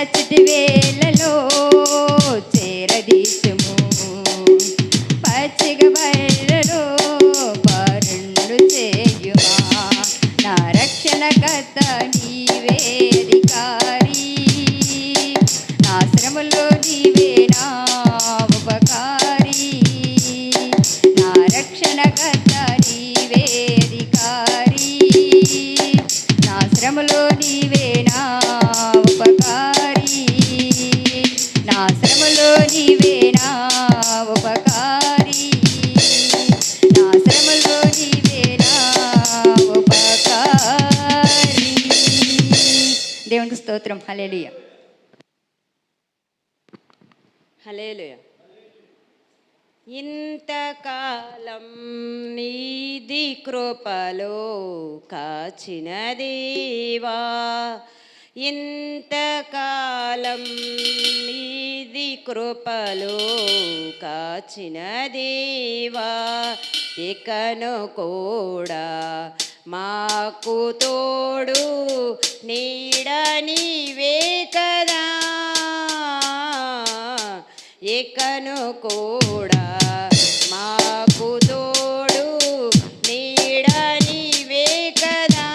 పచ్చటి వేళలో చేరదీశము, పచ్చిక బయళ్ళలో పరుండు చేయుమా. నా రక్షణకర్త నీవే అధికారి, నా శ్రమలో నీవే నా ఉపకారి. నా రక్షణకర్త నీవే అధికారి, నా శ్రమలో నీవే నా ఉపకారి. నా శ్రమలో నీవే నా ఉపకారి, నా శ్రమలో నీవే నా ఉపకారి. దేవునికి స్తోత్రం. హల్లెలూయా, హల్లెలూయా. ఇంతకాలం నీది కృపలో కాచిన దేవా, ఇంతకాలం నీది కృపలో కాచిన దేవా, ఇకను కూడా మాకు తోడు నీడ నీవే కదా. ఇకను కూడా మాకు తోడు నీడ నీవే కదా.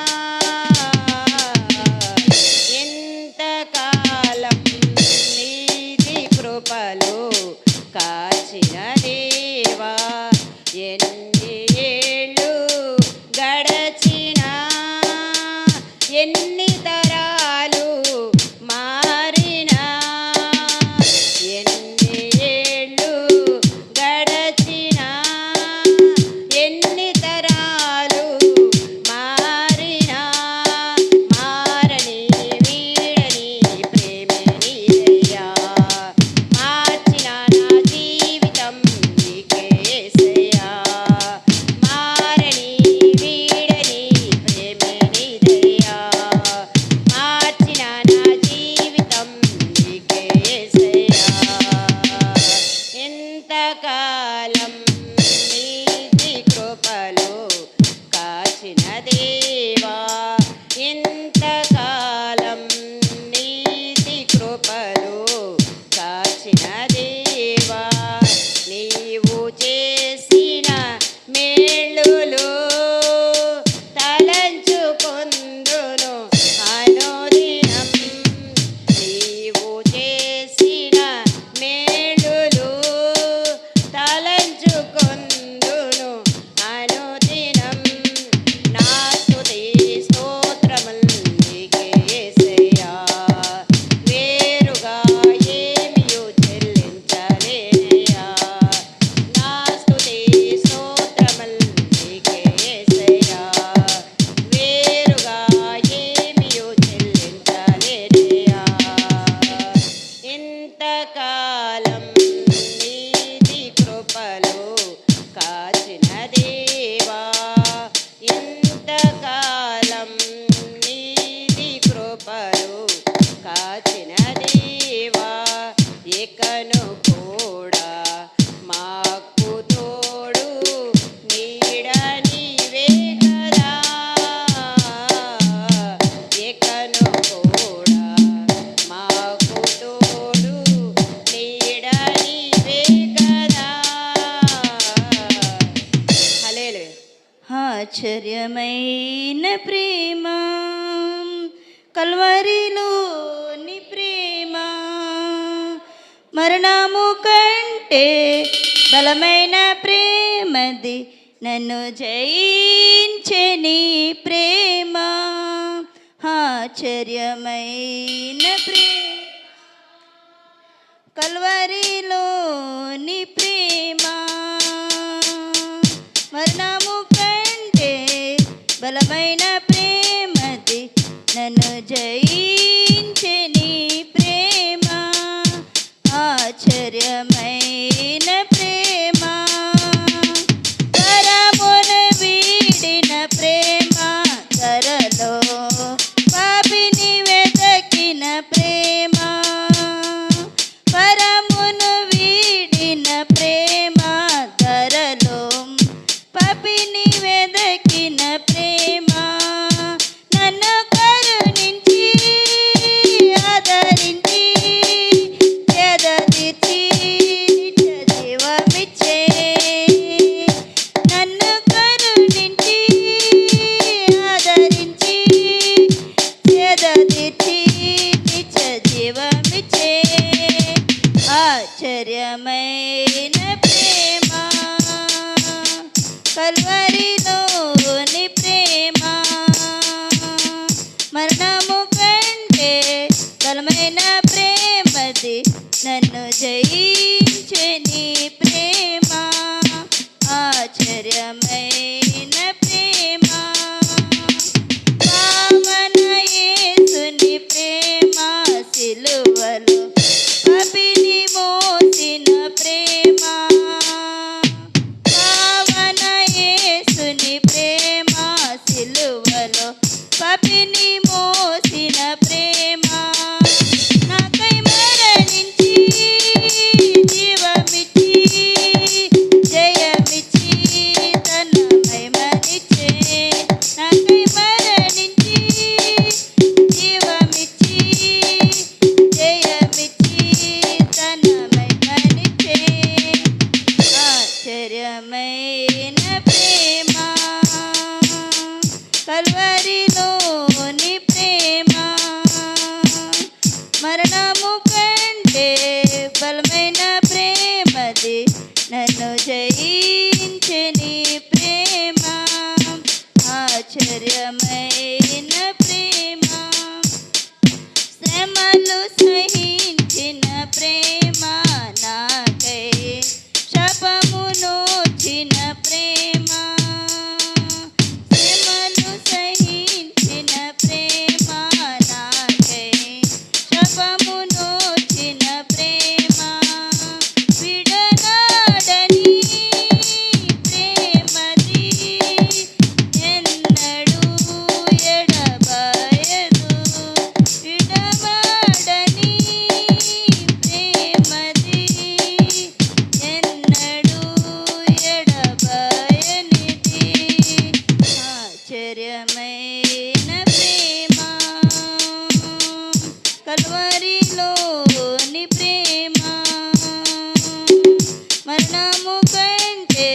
ఎంతకాలం నీది కృపలో కాచిన దేవా, ఎన్ని ఏళ్ళు గడచినా, ఎన్ని తరాలు మారినా, ఎన్ని ఏళ్ళు గడచినా, ఎన్ని తరాలు మారినా, మారని వీడని ప్రేమే నీదయ్యా. మార్చిన నా జీవితం నీకే యేసయ్యా. మారని వీడని ప్రేమే నీదయ్యా. మార్చిన నా జీవితం నీకే యేసయ్యా. ఎంతకాలం నీది కృపలో కాచిన దేవా, ఎంతకాలం నీది కృపలో కాచిన దేవా, నీవు చేసిన మేలులు తలంచుకొందును అనుదినం. నీవు చేసిన మేలులు తలంచుకొందును అనుదినం. నా స్తుతి స్తోత్రములు నీకే యేసయ్యా. వేరుగా ఏమియు చెల్లించలేనయ్యా. నా స్తుతి స్తోత్రములు నీకే యేసయ్యా. వేరుగా ఏమియు చెల్లించలేనయ్యా. ఎంతకాలం నీది కృపలో కాచిన దేవా, ఎంతకాలం నీది కృపలో కాచిన దేవా, ఇకను కూడా మాకు తోడు నీడ నీవే కదా. ఇకను కూడా మాకు తోడు నీడ నీవే కదా. హల్లెలూయా. ఆశ్చర్యమైన ప్రేమ, కల్వరిలోని ప్రేమ, మరణము కంటే బలమైన ప్రేమది, నన్ను జయించే నీ ప్రేమ. ఆశ్చర్యమైన ప్రేమ, కల్వరిలోని ప్రేమ, మరణము కంటే బలమైన ప్రేమది, నన్ను జయించే నీ ప్రేమ. ఆశ్చర్యమైన ప్రేమ, తరమును వీడిన ప్రేమ, ధరలో పాపిని వెతకిన ప్రేమ, పరమును వీడిన ప్రేమ, ధరలో పాపిని వెతకిన ప్రేమ. మరణము కంటే బలమైన ప్రేమది నన్ను జయించే నీ ప్రేమ ఆశ్చర్యమైన ప్రేమ పావన యేసుని ప్రేమ సిలువలో పాపిని మోసిన ప్రేమ పావన యేసుని ప్రేమ సిలువలో పాపిని మోసిన ప్రేమ నాకై మరణించి జీవమిచ్చి జయమిచ్చి తన మహిమనిచ్చే నాకై మరణించి జీవమిచ్చి జయమిచ్చి తన మహిమనిచ్చే ఆశ్చర్యమైన ప్రేమ కల్వరిలోని ప్రేమ మరణము కంటే బలమైన ప్రేమది నన్ను జయించే నీ ప్రేమ ఆశ్చర్యమైన ప్రేమ శ్రమలు సహించిన ప్రేమ నాకై శాపమునోచిన ప్రేమ శ్రమలు సహించిన ప్రేమ నాకై శాపమునోచిన ప్రేమ విడనాడని ప్రేమది ఎన్నడూ ఎడబాయదు విడనాడని ప్రేమది ఎన్నడూ ఎడబాయనిది ఆశ్చర్యమైన ప్రేమ కల్వరిలోని ప్రేమ మరణము కంటే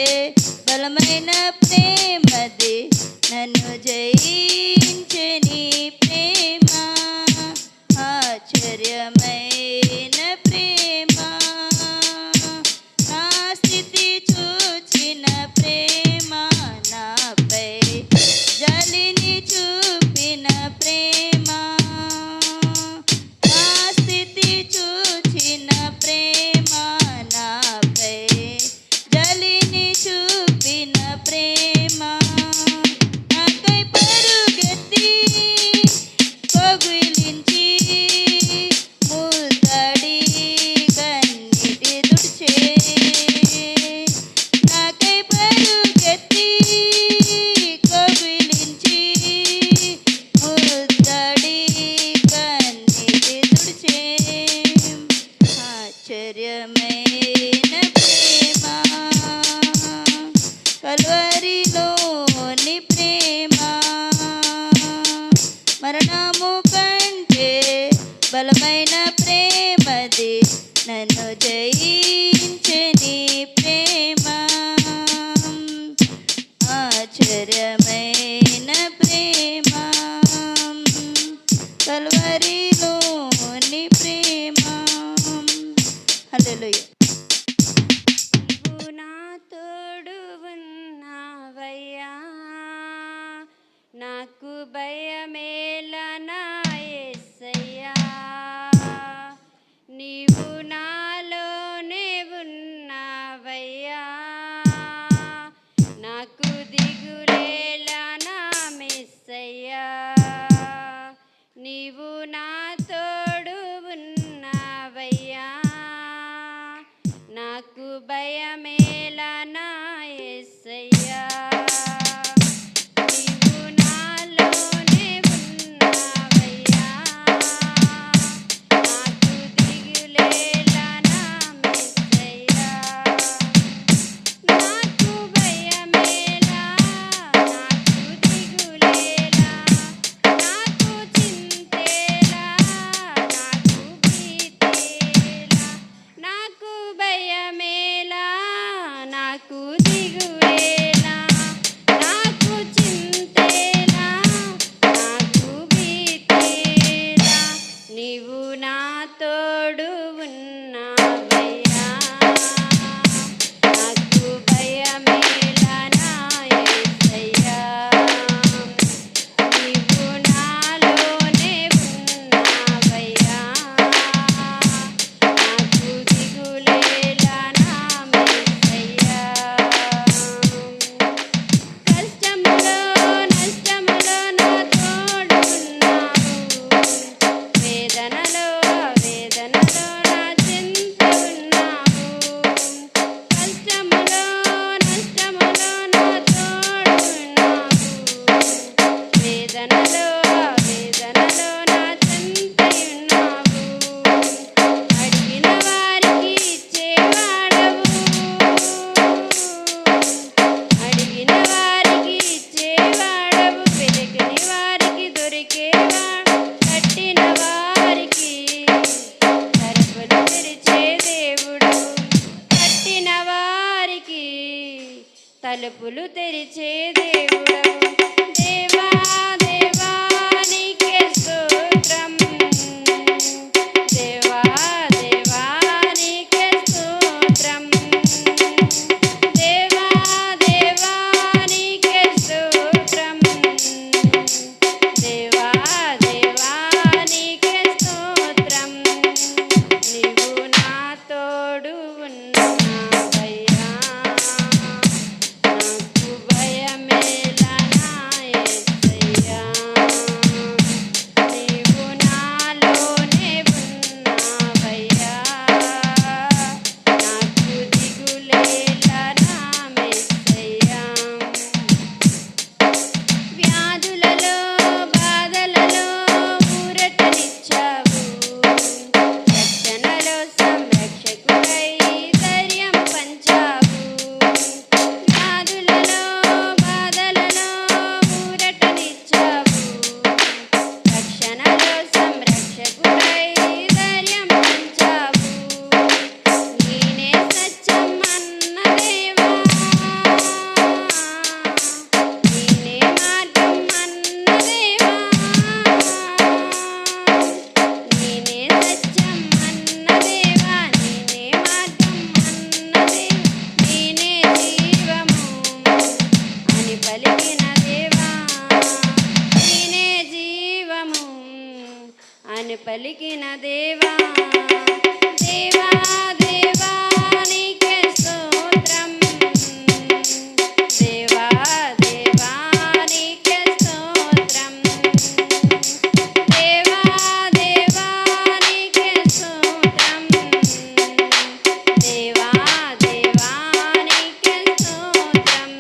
బలమైన ప్రేమది నన్ను జయించే నీ ప్రేమ ఆశ్చర్యమైన ప్రేమ నా స్థితి చూచిన ప్రేమ నాపై జాలిని చూపిన ప్రేమ నా స్థితి చూచిన ప్రేమ నాపై జాలిని చూపిన ప్రేమ నాకై పరుగెత్తి కోగిలించి ముద్దడి కన్నిటి తుడిచే నాకై పరుగెత్తి కోగిలించి ముద్దడి కన్నిటి తుడిచే ఆశ్చర్యమైన ప్రేమ కల్వరిలోని ప్రేమ మరణము కంటే బలమైన ప్రేమది నన్ను జయించే నీ ప్రేమ ఆశ్చర్యమైన ప్రేమ కల్వరిలోని ప్రేమ హల్లెలూయా నీవు నా తోడు ఉన్నావయ్యా నాకు భయమేలా నా యేసయ్యా నీవు నాలోనే ఉన్నావయ్యా నాకు దిగులేలా నా మెస్సయ్యా నీవు నా తోడు ఉన్నావయ్యా నాకు భయమేలా నా యేసయ్యా నీవు నాలోనే ఉన్నావయ్యా నాకు దిగులేలా నా మెస్సయ్యా నాకు భయమేలా నాకు దిగులేలా నాకు చింతేలా తలుపులు తెరిచే దేవుడవు దేవా దేవా నీకే స్తోత్రం దేవా దేవా నీకే స్తోత్రం దేవా దేవా నీకే స్తోత్రం దేవా దేవా నీకే స్తోత్రం నీవు నా తోడు ఉన్నావయ్యా నాకు భయమేలా నా యేసయ్యా నీవు నాలోనే ఉన్నావయ్యా నాకు దిగులేలా నా మెస్సయ్యా వ్యాధులలో బాధలలో ఊరటనిచ్చావు రక్షణలో సంరక్షకుడై ధైర్యం పంచావు వ్యాధులలో బాధలలో ఊరటనిచ్చావు రక్షణలో సంరక్షకుడై ధైర్యం పంచావు నేనే సత్యం అన్న దేవా నేనే మార్గం అన్న దేవా నేనే సత్యం అన్న దేవా నేనే మార్గం అన్న దేవా నేనే జీవము అని పలికిన దేవా నేనే జీవము అని పలికిన దేవా దేవా దేవా నీకే స్తోత్రం దేవా దేవా నీకే స్తోత్రం దేవా దేవా నీకే స్తోత్రం దేవా దేవా నీకే స్తోత్రం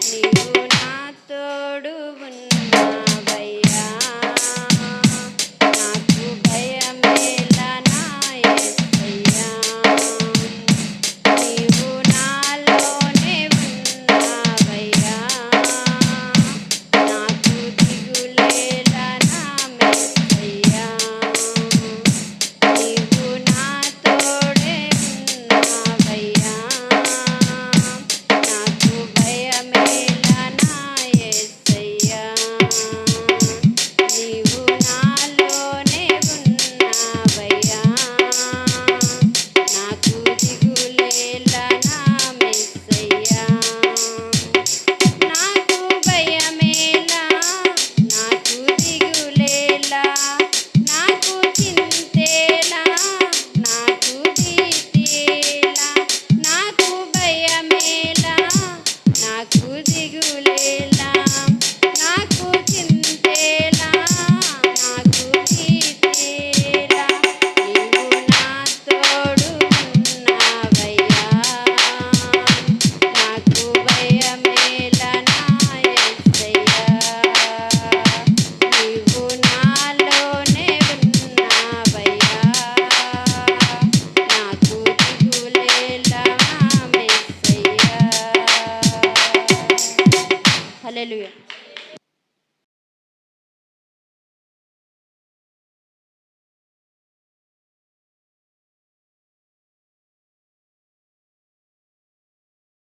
నీవు నా తోడు ఉన్నావయ్యా నాకు భయమేలా నా యేసయ్యా నీవు నాలోనే ఉన్నావయ్యా నాకు దిగులేలా నా మెస్సయ్యా నీవు నా తోడే ఉన్నావయ్యా నాకు భయమేలా నా యేసయ్యా నీవు నాలోనే ఉన్నావయ్యా నాకు దిగులేలా నా మెస్సయ్యా నాకు భయమేలా నాకు దిగులేలా నాకు చింతేలా నాకు భీతియేలా నాకు భయమేలా నాకు దిగులేలా నాకు చింతేలా నాకు భీతియేలా నీవు నా తోడు ఉన్నావయ్యా నాకు భయమేలా నా యేసయ్యా నీవు నాలోనే ఉన్నావయ్యా నాకు దిగులేలా మెస్సయ్యా హల్లెలూయా.